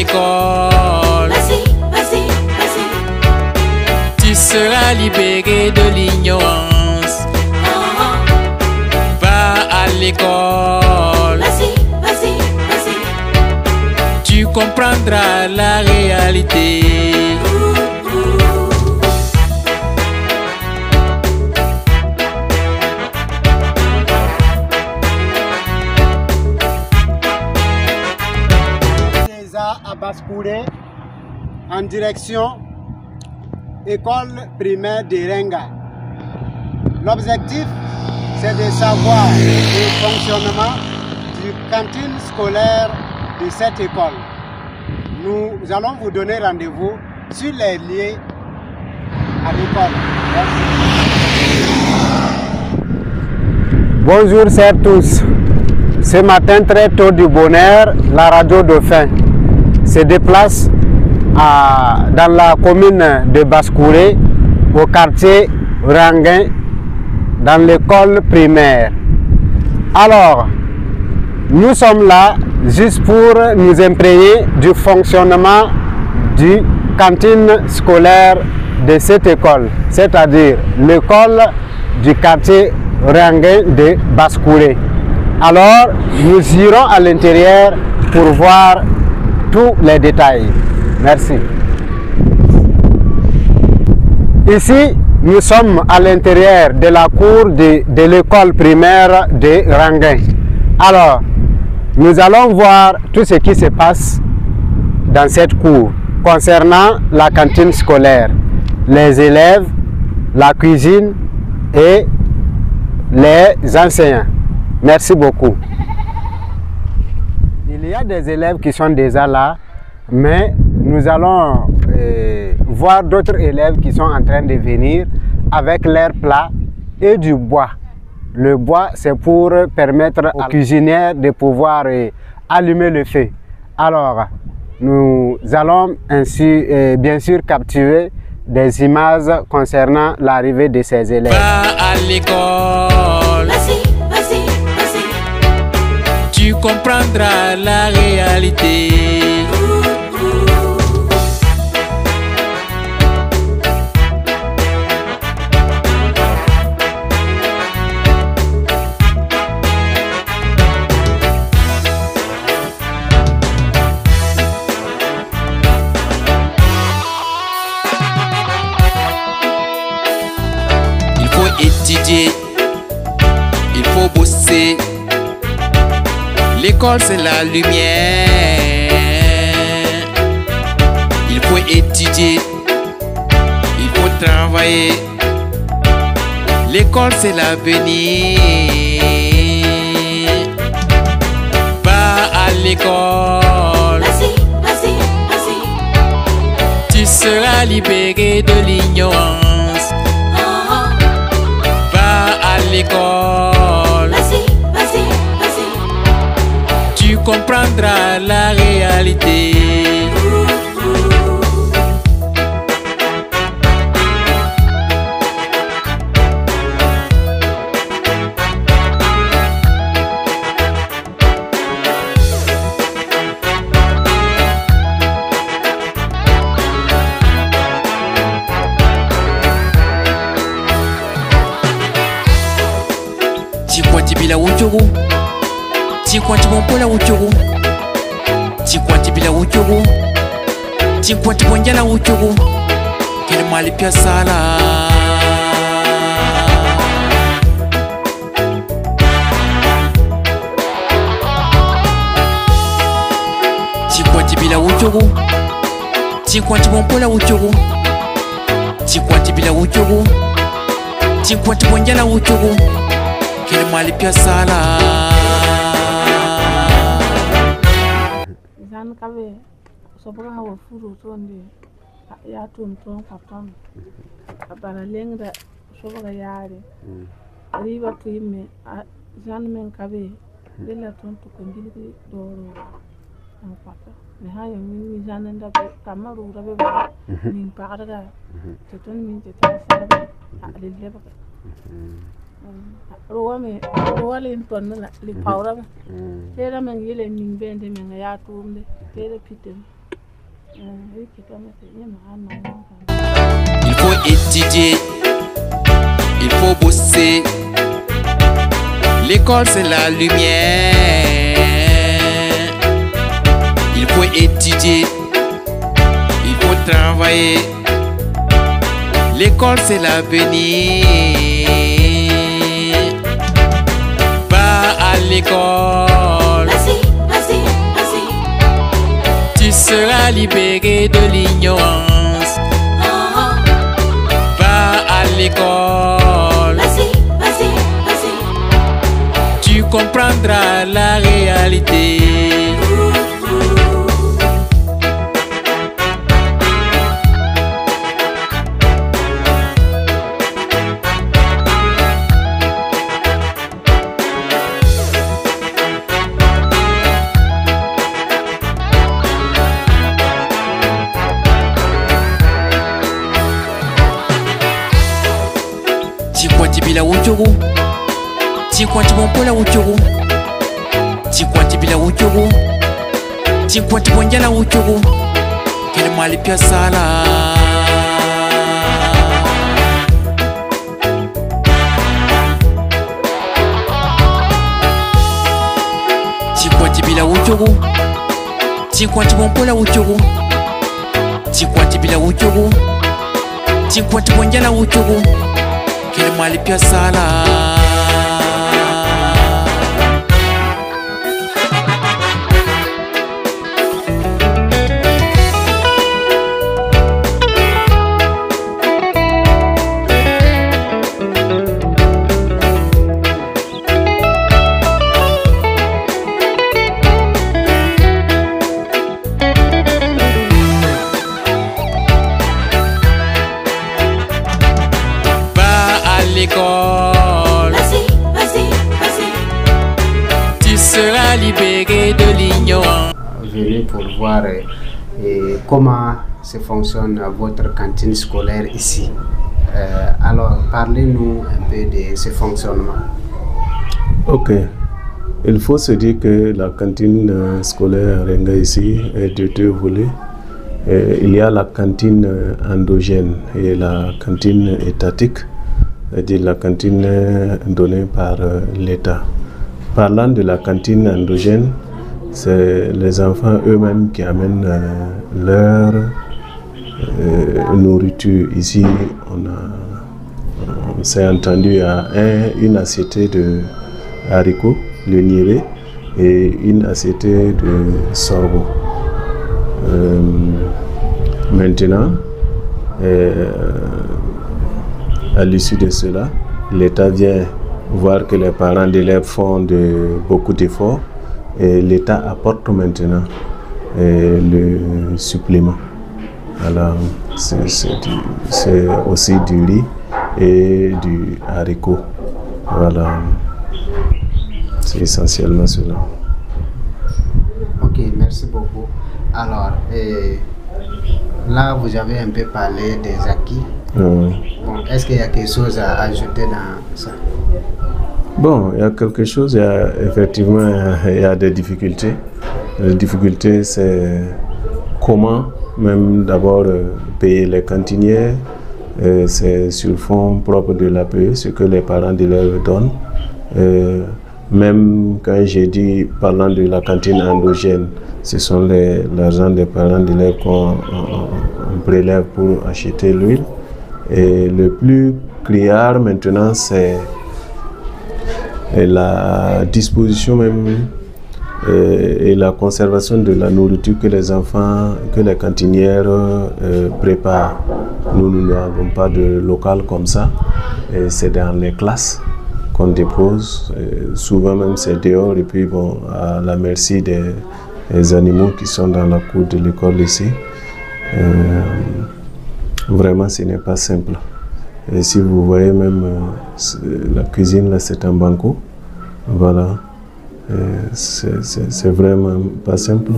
l'école. Tu seras libéré de l'ignorance. Va à l'école. Tu comprendras la réalité. À Basse-Couré en direction école primaire de Renga. L'objectif, c'est de savoir le fonctionnement du cantine scolaire de cette école. Nous allons vous donner rendez-vous sur les lieux à l'école. Bonjour chers tous. Ce matin très tôt du bonheur, la radio Dauphin se déplace dans la commune de Basse-Couré, au quartier Ranguin, dans l'école primaire. Alors, nous sommes là juste pour nous imprégner du fonctionnement du cantine scolaire de cette école, c'est-à-dire l'école du quartier Ranguin de Basse-Couré. Alors, nous irons à l'intérieur pour voir tous les détails. Merci. Ici, nous sommes à l'intérieur de la cour de l'école primaire de Ranguin. Alors, nous allons voir tout ce qui se passe dans cette cour concernant la cantine scolaire, les élèves, la cuisine et les enseignants. Merci beaucoup. Il y a des élèves qui sont déjà là, mais nous allons voir d'autres élèves qui sont en train de venir avec leurs plats et du bois. Le bois, c'est pour permettre aux cuisinières de pouvoir allumer le feu. Alors, nous allons ainsi bien sûr capturer des images concernant l'arrivée de ces élèves. Va à l'école. Tu comprendras la réalité. Il faut étudier, il faut bosser. L'école c'est la lumière. Il faut étudier, il faut travailler. L'école c'est l'avenir. Va à l'école. Tu seras libéré de l'ignorance. Va à l'école. Tu comprendras la réalité. Tikwatibila uchogu, tikwatibompola uchogu, tikwatibila uchogu, tikwatibonjala uchogu, kele mali pia sala. Tikwatibila uchogu, tikwatibompola uchogu, tikwatibila uchogu, tikwatibonjala uchogu, kele mali pia sala. Zan kabe sobra hawa furu tonde ya tum ton patam abara lengra sobra yare riba tuime zan men kabe dela ton to kongili doro an pata ne ha yami zan nda kamaru rabe min parada to ton min te ta sarba ale leba Roale in li paura. Tera men yele min bende men ya tumde. Tera pitem. Il faut étudier, il faut bosser. L'école c'est la lumière. Il faut étudier, il faut travailler. L'école c'est l'avenir. Va à l'école. Tu seras libéré de l'ignorance. Va à l'école. Tu comprendras la réalité. Bila uchogo, chikwati bompola uchogo, chikwati bila uchogo, chikwati bonjala uchogo, kile mali pia sala. Chikwati bila uchogo, chikwati bompola uchogo, chikwati bila uchogo, chikwati bonjala uchogo. Kile mali pia sala. L'école, tu seras libéré de l'ignorance. Venez pour voir comment se fonctionne votre cantine scolaire ici. Alors, parlez-nous un peu de ce fonctionnement. Ok. Il faut se dire que la cantine scolaire Renga ici est de deux volets. Il y a la cantine endogène et la cantine étatique. C'est-à-dire la cantine donnée par l'État. Parlant de la cantine endogène, c'est les enfants eux-mêmes qui amènent leur nourriture. Ici, on s'est entendu à une assiette de haricots, le niéré, et une assiette de sorgho. Maintenant, à l'issue de cela, l'État vient voir que les parents d'élèves font beaucoup d'efforts et l'État apporte maintenant le supplément. Alors, c'est aussi du riz et du haricot. Voilà, c'est essentiellement cela. Ok, merci beaucoup. Alors, là, vous avez un peu parlé des acquis. Bon, est-ce qu'il y a quelque chose à ajouter dans ça? Bon, il y a quelque chose, effectivement, il y a des difficultés. Les difficultés, c'est comment même d'abord payer les cantinières. C'est sur le fonds propre de l'APE, ce que les parents d'élèves donnent. Même quand j'ai dit, parlant de la cantine endogène, ce sont l'argent des parents d'élèves qu'on prélève pour acheter l'huile. Et le plus criard maintenant, c'est la disposition même et la conservation de la nourriture que les enfants, que les cantinières préparent. Nous n'avons pas de local comme ça. C'est dans les classes qu'on dépose. Souvent même c'est dehors et puis bon, à la merci des animaux qui sont dans la cour de l'école ici. Vraiment, ce n'est pas simple. Et si vous voyez même la cuisine, là, c'est un banco. Voilà. C'est vraiment pas simple.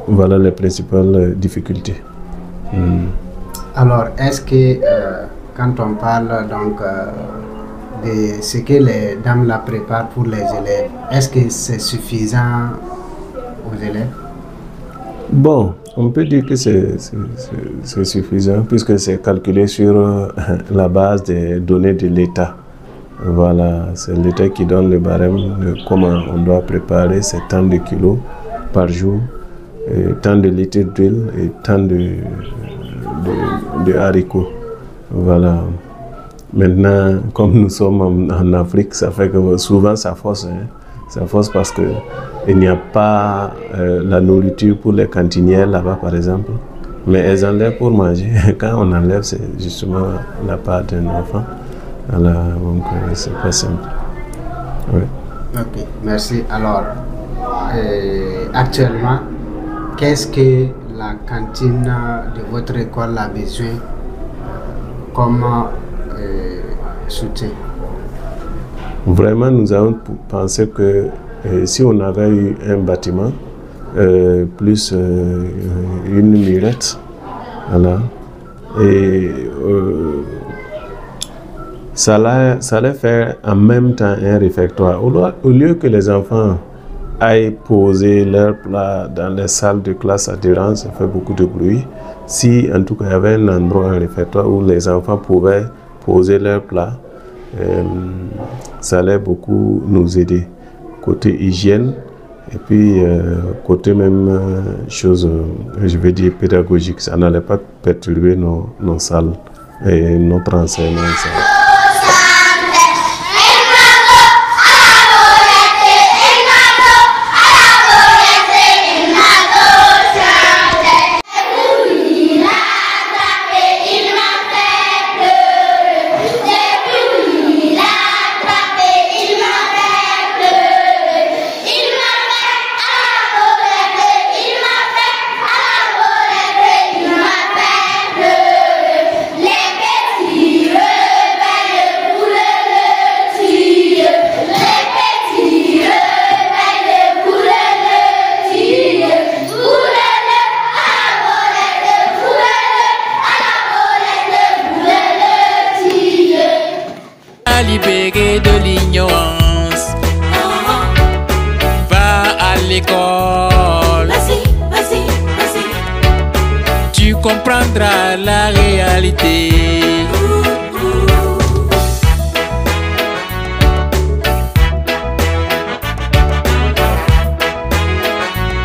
Voilà les principales difficultés. Alors, est-ce que quand on parle donc de ce que les dames la préparent pour les élèves, est-ce que c'est suffisant aux élèves? Bon, On peut dire que c'est suffisant puisque c'est calculé sur la base des données de l'État. Voilà, c'est l'État qui donne le barème de comment on doit préparer ces tant de kilos par jour, et tant de litres d'huile et tant de haricots. Voilà. Maintenant, comme nous sommes en Afrique, ça fait que souvent ça force. Hein. Ça force parce qu'il n'y a pas la nourriture pour les cantinières là-bas, par exemple. Mais elles enlèvent pour manger. Quand on enlève, c'est justement la part d'un enfant. Voilà, donc c'est pas simple. Oui. Ok, merci. Alors, actuellement, qu'est-ce que la cantine de votre école a besoin comme soutien? Vraiment, nous avons pensé que si on avait eu un bâtiment, plus une murette, voilà, et ça allait faire en même temps un réfectoire. Au lieu que les enfants aillent poser leurs plats dans les salles de classe adhérentes, ça fait beaucoup de bruit. Si en tout cas il y avait un endroit, un réfectoire où les enfants pouvaient poser leurs plats, ça allait beaucoup nous aider. Côté hygiène, et puis côté même chose, je vais dire pédagogique, ça n'allait pas perturber nos salles et notre enseignement. Libéré de l'ignorance, va à l'école. Tu comprendras la réalité.